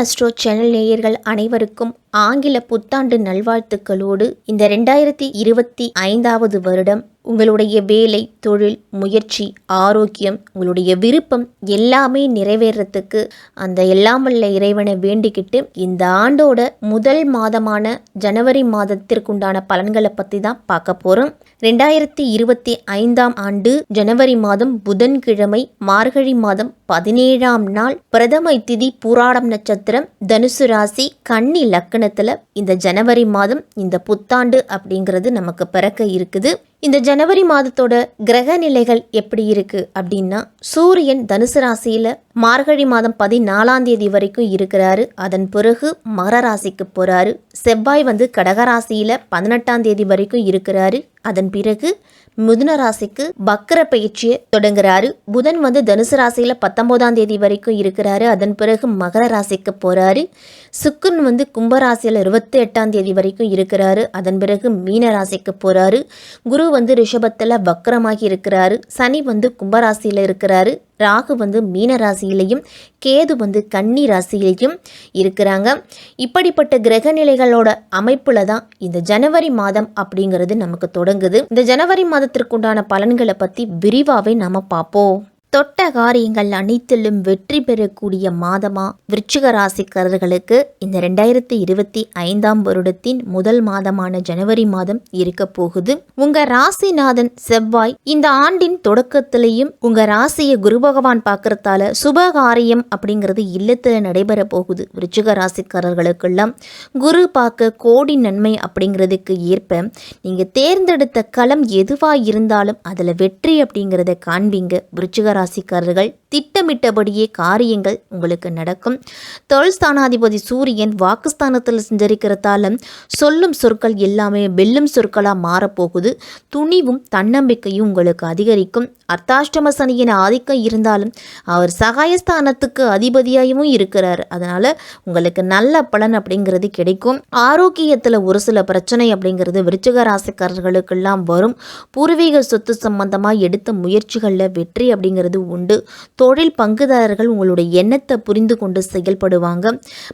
Astro channel நேயர்கள் அனைவருக்கும் ஆங்கில புத்தாண்டு நல்வாழ்த்துக்களோடு இந்த 2025வது வருடம் உங்களுடைய வேலை, தொழில், முயற்சி, ஆரோக்கியம், உங்களுடைய விருப்பம் எல்லாமே நிறைவேறத்துக்கு அந்த எல்லாம் வல்ல இறைவனை வேண்டிக்கிட்டு இந்த ஆண்டோட முதல் மாதமான ஜனவரி மாதத்திற்குண்டான பலன்களை பற்றி தான் பார்க்க போகிறோம். 2025ஆம் ஆண்டு ஜனவரி மாதம் புதன்கிழமை, மார்கழி மாதம் 17ஆம் நாள், பிரதமை திதி, பூராடம் நட்சத்திரம், தனுசு ராசி, கன்னி லக்கணத்தில் இந்த ஜனவரி மாதம் இந்த புத்தாண்டு அப்படிங்கிறது நமக்கு பிறக்க இருக்குது. இந்த ஜனவரி மாதத்தோட கிரக நிலைகள் எப்படி இருக்கு அப்படின்னா, சூரியன் தனுசு ராசியில மார்கழி மாதம் 14ஆம் தேதி வரைக்கும் இருக்கிறாரு. அதன் பிறகு மகர ராசிக்கு போறாரு. செவ்வாய் கடகராசியில 18ஆம் தேதி வரைக்கும் இருக்கிறாரு. அதன் பிறகு மிதுன ராசிக்கு வக்ர பயிற்சியை தொடங்குறாரு. புதன் தனுசு ராசியில 19ஆம் தேதி வரைக்கும் இருக்கிறாரு. அதன் பிறகு மகர ராசிக்கு போறாரு. சுக்கிரன் கும்பராசியில 28ஆம் தேதி வரைக்கும் இருக்கிறாரு. அதன் பிறகு மீன ராசிக்கு போறாரு. குரு ரிஷபத்துல வக்ரமாகி இருக்கிறாரு. சனி கும்பராசியில இருக்கிறாரு. ராகு மீன ராசியிலையும், கேது கன்னி ராசியிலையும் இருக்கிறாங்க. இப்படிப்பட்ட கிரக நிலைகளோட அமைப்புல தான் இந்த ஜனவரி மாதம் அப்படிங்கிறது நமக்கு தொடங்குது. இந்த ஜனவரி மாதத்திற்குண்டான பலன்களை பத்தி விரிவாவே நாம பார்ப்போம். தொட்ட காரியங்கள் அனைத்திலும் வெற்றி பெறக்கூடிய மாதமா விருச்சிக ராசிக்காரர்களுக்கு இந்த 2025ஆம் வருடத்தின் முதல் மாதமான ஜனவரி மாதம் இருக்க போகுது. உங்க ராசிநாதன் செவ்வாய் இந்த ஆண்டின் தொடக்கத்திலையும் உங்க ராசியை குரு பகவான் பார்க்கறதால சுபகாரியம் அப்படிங்கிறது இல்லத்துல நடைபெற போகுது. விருச்சிக ராசிக்காரர்களுக்கெல்லாம் குரு பார்க்க கோடி நன்மை அப்படிங்கிறதுக்கு ஏற்ப நீங்க தேர்ந்தெடுத்த களம் எதுவா இருந்தாலும் அதுல வெற்றி அப்படிங்கிறத காண்பீங்க. விருச்சிக ராசிக்காரர்கள் திட்டமிட்டபடியே காரியங்கள் உங்களுக்கு நடக்கும். தொழில் ஸ்தானாதிபதி சூரியன் வாக்குஸ்தானத்தில் செஞ்சரிக்கிறதால சொல்லும் சொற்கள் எல்லாமே வெல்லும் சொற்களா மாறப்போகுது. துணிவும் தன்னம்பிக்கையும் உங்களுக்கு அதிகரிக்கும். அர்த்தாஷ்டம சனியின் ஆதிக்கம் இருந்தாலும் அவர் சகாயஸ்தானத்துக்கு அதிபதியாகவும் இருக்கிறார். அதனால உங்களுக்கு நல்ல பலன் அப்படிங்கிறது கிடைக்கும். ஆரோக்கியத்தில் ஒரு சில பிரச்சனை அப்படிங்கிறது விருச்சிக ராசிக்காரர்களுக்கெல்லாம் வரும். பூர்வீக சொத்து சம்பந்தமாக எடுத்த முயற்சிகளில் வெற்றி அப்படிங்கிறது உண்டு. தொழில் பங்குதாரர்கள் உங்களுடைய எண்ணத்தை புரிந்து கொண்டு செயல்படுவாங்க.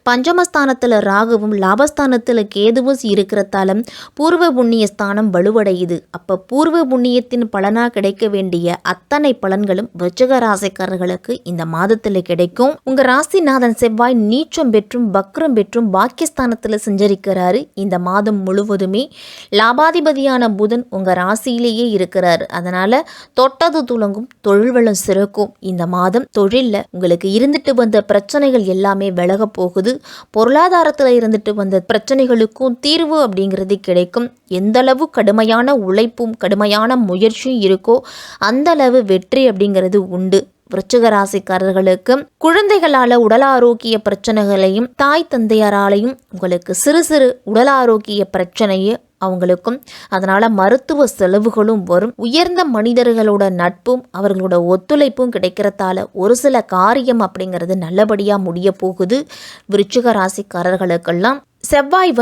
பஞ்சமஸ்தானத்தில் ராகுவும் லாபஸ்தானத்தில் கேதுவும் இருக்கிறதால பூர்வ புண்ணிய ஸ்தானம் வலுவடையுது. அப்ப பூர்வ புண்ணியத்தின் பலனா கிடைக்க வேண்டிய அத்தனை பலன்களும் விருச்சிக ராசிக்காரர்களுக்கு இந்த மாதத்தில் கிடைக்கும். உங்க ராசிநாதன் செவ்வாய் நீச்சம் பெற்றும் வக்ரம் பெற்றும் பாக்கியஸ்தானத்தில் செஞ்சரிக்கிறாரு. இந்த மாதம் முழுவதுமே லாபாதிபதியான புதன் உங்க ராசியிலேயே இருக்கிறாரு. அதனால தொட்டது துலங்கும், தொழில் வளம் சிறக்கும். இந்த மாதம் தொழில்ல உங்களுக்கு இருந்துட்டு வந்த பிரச்சனைகள் எல்லாமே விலக போகுது. பொருளாதாரத்துல இருந்துட்டு வந்த பிரச்சனைகளுக்கும் தீர்வு அப்படிங்கிறது கிடைக்கும். எந்த அளவு கடுமையான உழைப்பும் கடுமையான முயற்சியும் இருக்கோ அந்த அளவு வெற்றி அப்படிங்கிறது உண்டு. விருச்சிக ராசிக்காரர்களுக்கு குழந்தைகளால உடல் ஆரோக்கிய பிரச்சனைகளையும் தாய் தந்தையராலையும் உங்களுக்கு சிறு சிறு உடல் ஆரோக்கிய பிரச்சனையை அவங்களுக்கும், அதனால மருத்துவ செலவுகளும் வரும். உயர்ந்த மனிதர்களோட நட்பும் அவர்களோட ஒத்துழைப்பும் கிடைக்கிறதால ஒரு சில காரியம் அப்படிங்கிறது நல்லபடியா முடிய போகுது. விருச்சிக ராசிக்காரர்களுக்கெல்லாம் செவ்வாய்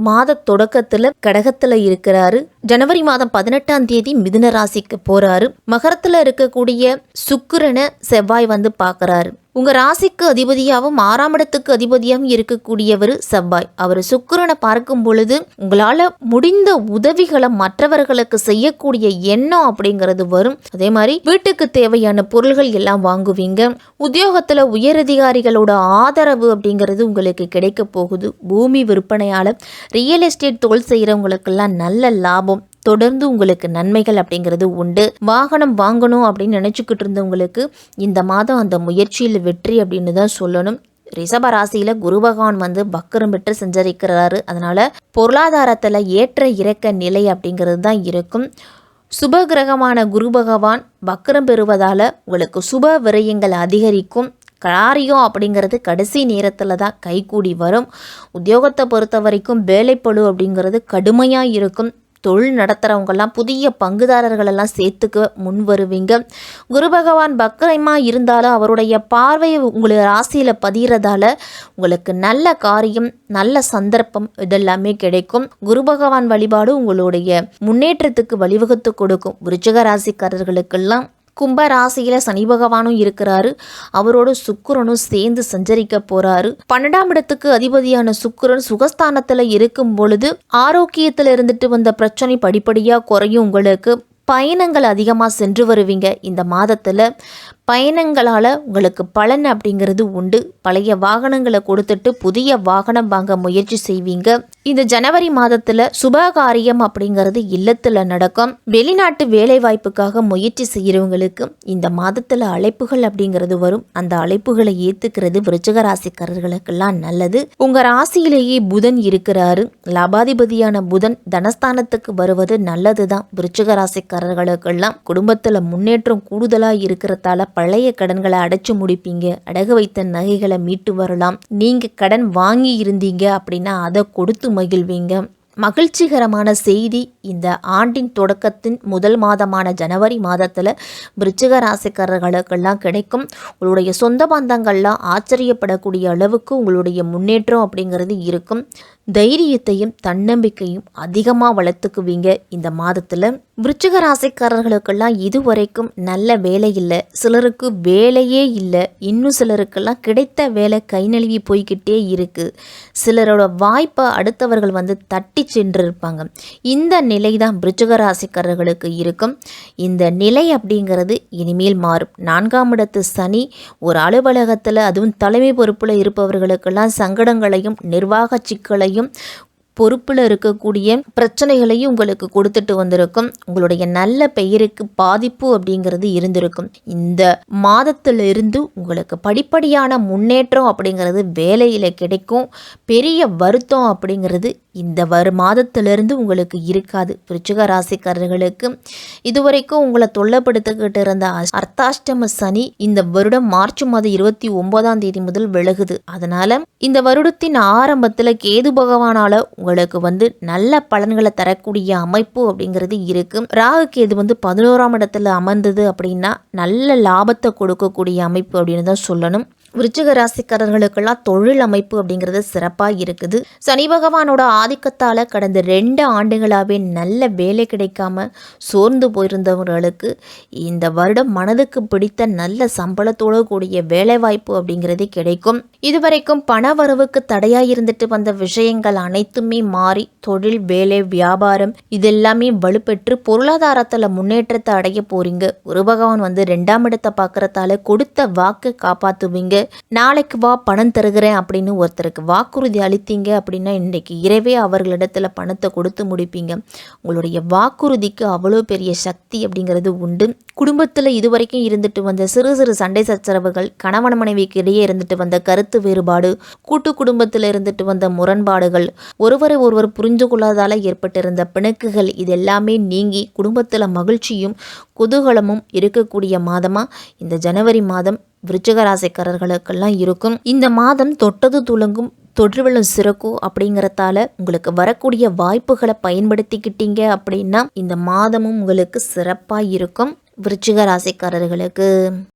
மாத தொடக்கத்துல கடகத்துல இருக்கிறாரு. ஜனவரி மாதம் 18ஆம் தேதி மிதுன ராசிக்கு போறாரு. மகரத்துல இருக்கக்கூடிய சுக்கிரனை செவ்வாய் பார்க்கறாரு. உங்க ராசிக்கு அதிபதியாகவும் 6ஆம் இடத்துக்கு அதிபதியாகவும் இருக்கக்கூடியவர் செவ்வாய். அவர் சுக்கிரனை பார்க்கும் பொழுது உங்களால முடிந்த உதவிகளை மற்றவர்களுக்கு செய்யக்கூடிய எண்ணம் அப்படிங்கிறது வரும். அதே மாதிரி வீட்டுக்கு தேவையான பொருள்கள் எல்லாம் வாங்குவீங்க. உத்தியோகத்துல உயரதிகாரிகளோட ஆதரவு அப்படிங்கிறது உங்களுக்கு கிடைக்க போகுது. பூமி விற்பனையாளர், ரியல் எஸ்டேட் தொழில் செய்யறவங்களுக்கெல்லாம் நல்ல லாபம். தொடர்ந்து உங்களுக்கு நன்மைகள் அப்படிங்கிறது உண்டு. வாகனம் வாங்கணும் அப்படின்னு நினைச்சுக்கிட்டு இருந்தவங்களுக்கு இந்த மாதம் அந்த முயற்சியில் வெற்றி அப்படின்னு தான் சொல்லணும். ரிஷப ராசியில குரு பகவான் வக்கரம் பெற்று செஞ்சரிக்கிறாரு. அதனால பொருளாதாரத்துல ஏற்ற இறக்க நிலை அப்படிங்கிறது தான் இருக்கும். சுப கிரகமான குரு பகவான் வக்கரம் பெறுவதால உங்களுக்கு சுப விரயங்கள் அதிகரிக்கும். காரியம் அப்படிங்கிறது கடைசி நேரத்தில் தான் கைகூடி வரும். உத்தியோகத்தை பொறுத்த வரைக்கும் வேலைப்பளு அப்படிங்கிறது கடுமையாக இருக்கும். தொழில் நடத்துகிறவங்கெல்லாம் புதிய பங்குதாரர்கள் எல்லாம் சேர்த்துக்க முன் வருவீங்க. குரு பகவான் வக்கரமாக இருந்தாலும் அவருடைய பார்வை உங்களுக்கு ராசியில் பதிகிறதால உங்களுக்கு நல்ல காரியம், நல்ல சந்தர்ப்பம் இதெல்லாமே கிடைக்கும். குரு பகவான் வழிபாடு உங்களுடைய முன்னேற்றத்துக்கு வழிவகுத்து கொடுக்கும். விருச்சிக ராசிக்காரர்களுக்கெல்லாம் கும்ப ராசியில சனி பகவானும் இருக்கிறாரு. அவரோட சுக்கிரனும் சேர்ந்து சஞ்சரிக்க போறாரு. 12ஆம் இடத்துக்கு அதிபதியான சுக்கிரன் சுகஸ்தானத்துல இருக்கும் பொழுது ஆரோக்கியத்துல இருந்துட்டு வந்த பிரச்சனை படிப்படியா குறையும். உங்களுக்கு பயணங்கள் அதிகமாக சென்று வருவீங்க. இந்த மாதத்தில் பயணங்களால் உங்களுக்கு பலன் அப்படிங்கிறது உண்டு. பழைய வாகனங்களை கொடுத்துட்டு புதிய வாகனம் வாங்க முயற்சி செய்வீங்க. இந்த ஜனவரி மாதத்தில் சுபகாரியம் அப்படிங்கிறது இல்லத்தில் நடக்கும். வெளிநாட்டு வேலை வாய்ப்புக்காக முயற்சி செய்கிறவங்களுக்கு இந்த மாதத்தில் அழைப்புகள் அப்படிங்கிறது வரும். அந்த அழைப்புகளை ஏற்றுக்கிறது விருச்சிக ராசிக்காரர்களுக்கெல்லாம் நல்லது. உங்கள் ராசியிலேயே புதன் இருக்கிறாரு. லாபாதிபதியான புதன் தனஸ்தானத்துக்கு வருவது நல்லது தான். விருச்சிக ராசிக்காரர்களுக்கெல்லாம் குடும்பத்தில் முன்னேற்றம் கூடுதலாக இருக்கிறதால பழைய கடன்களை அடைச்சு முடிப்பீங்க. அடகு வைத்த நகைகளை மீட்டு வரலாம். நீங்க கடன் வாங்கி இருந்தீங்க அப்படின்னா அதை கொடுத்து மகிழ்வீங்க. மகிழ்ச்சிகரமான செய்தி இந்த ஆண்டின் தொடக்கத்தின் முதல் மாதமான ஜனவரி மாதத்தில் விருச்சிக ராசிக்காரர்களுக்கெல்லாம் கிடைக்கும். உங்களுடைய சொந்த பந்தங்கள்லாம் ஆச்சரியப்படக்கூடிய அளவுக்கு உங்களுடைய முன்னேற்றம் அப்படிங்கிறது இருக்கும். தைரியத்தையும் தன்னம்பிக்கையும் அதிகமாக வளர்த்துக்குவீங்க இந்த மாதத்தில். விருச்சிக ராசிக்காரர்களுக்கெல்லாம் இதுவரைக்கும் நல்ல வேலை இல்லை. சிலருக்கு வேலையே இல்லை. இன்னும் சிலருக்கெல்லாம் கிடைத்த வேலை கை நழுவி போய்கிட்டே இருக்கு. சிலரோட வாய்ப்பை அடுத்தவர்கள் தட்டி சென்று இருப்பாங்க. இந்த நிலை தான் விருச்சிக ராசிக்காரர்களுக்கு இருக்கும். இந்த நிலை அப்படிங்கிறது இனிமேல் மாறும். 4ஆம் இடத்து சனி ஒரு அலுவலகத்தில் அதுவும் தலைமை பொறுப்பில் இருப்பவர்களுக்கெல்லாம் சங்கடங்களையும் நிர்வாக சிக்கலையும் பொறுப்பில் இருக்கக்கூடிய பிரச்சனைகளையும் உங்களுக்கு கொடுத்துட்டு வந்திருக்கும். உங்களுடைய நல்ல பெயருக்கு பாதிப்பு அப்படிங்கிறது இருந்திருக்கும். இந்த மாதத்திலிருந்து உங்களுக்கு படிப்படியான முன்னேற்றம் அப்படிங்கிறது வேலையில் கிடைக்கும். பெரிய வருத்தம் அப்படிங்கிறது இந்த மாதத்திலிருந்து உங்களுக்கு இருக்காது. விருச்சிக ராசிக்காரர்களுக்கு இதுவரைக்கும் உங்களை தொல்லப்படுத்திக்கிட்டு இருந்த அர்த்தாஷ்டம சனி இந்த வருடம் மார்ச் மாதம் 29ஆம் தேதி முதல் விலகுது. அதனால இந்த வருடத்தின் ஆரம்பத்தில் கேது பகவானால உங்களுக்கு நல்ல பலன்களை தரக்கூடிய அமைப்பு அப்படிங்கிறது இருக்கு. ராகு கேது 11ஆம் இடத்துல அமர்ந்தது அப்படின்னா நல்ல லாபத்தை கொடுக்கக்கூடிய அமைப்பு அப்படின்னு தான் சொல்லணும். விருச்சிக ராசிக்காரர்களுக்கெல்லாம் தொழில் அமைப்பு அப்படிங்கிறது சிறப்பாக இருக்குது. சனி பகவானோட ஆதிக்கத்தால் கடந்த 2 ஆண்டுகளாகவே நல்ல வேலை கிடைக்காம சோர்ந்து போயிருந்தவர்களுக்கு இந்த வருடம் மனதுக்கு பிடித்த நல்ல சம்பளத்தோடு கூடிய வேலை வாய்ப்பு அப்படிங்கிறது கிடைக்கும். இதுவரைக்கும் பண வரவுக்கு தடையாக இருந்துட்டு வந்த விஷயங்கள் அனைத்துமே மாறி தொழில், வேலை, வியாபாரம் இதெல்லாமே வலுப்பெற்று பொருளாதாரத்தில் முன்னேற்றத்தை அடைய போறீங்க. குரு பகவான் 2ஆம் இடத்தை பார்க்கறதால கொடுத்த வாக்கு காப்பாற்றுவீங்க. நாளைக்கு வா பணம் தருகிறேன் அப்படின்னு ஒருத்தருக்கு வாக்குறுதி அளித்தீங்க அப்படின்னா இன்றைக்கு இரவே அவர்களிடத்துல பணத்தை கொடுத்து முடிப்பீங்க. உங்களுடைய வாக்குறுதிக்கு அவ்வளோ பெரிய சக்தி அப்படிங்கிறது உண்டு. குடும்பத்தில் இதுவரைக்கும் இருந்துட்டு வந்த சிறு சிறு சண்டை சச்சரவுகள், கணவன் மனைவிக்கு இடையே இருந்துட்டு வந்த கருத்து வேறுபாடு, கூட்டு குடும்பத்தில் இருந்துட்டு வந்த முரண்பாடுகள், ஒருவரை ஒருவர் புரிந்து கொள்ளாதால ஏற்பட்டிருந்த பிணக்குகள் இதெல்லாமே நீங்கி குடும்பத்தில் மகிழ்ச்சியும் குதூகலமும் இருக்கக்கூடிய மாதமாக இந்த ஜனவரி மாதம் விருச்சிக ராசிக்காரர்களுக்கெல்லாம் இருக்கும். இந்த மாதம் தொட்டது துலங்கும் தொற்றுவெள்ளம் சிறக்கும் அப்படிங்கிறதால உங்களுக்கு வரக்கூடிய வாய்ப்புகளை பயன்படுத்திக்கிட்டீங்க அப்படின்னா இந்த மாதமும் உங்களுக்கு சிறப்பாக இருக்கும் விருச்சிக ராசிக்காரர்களுக்கு.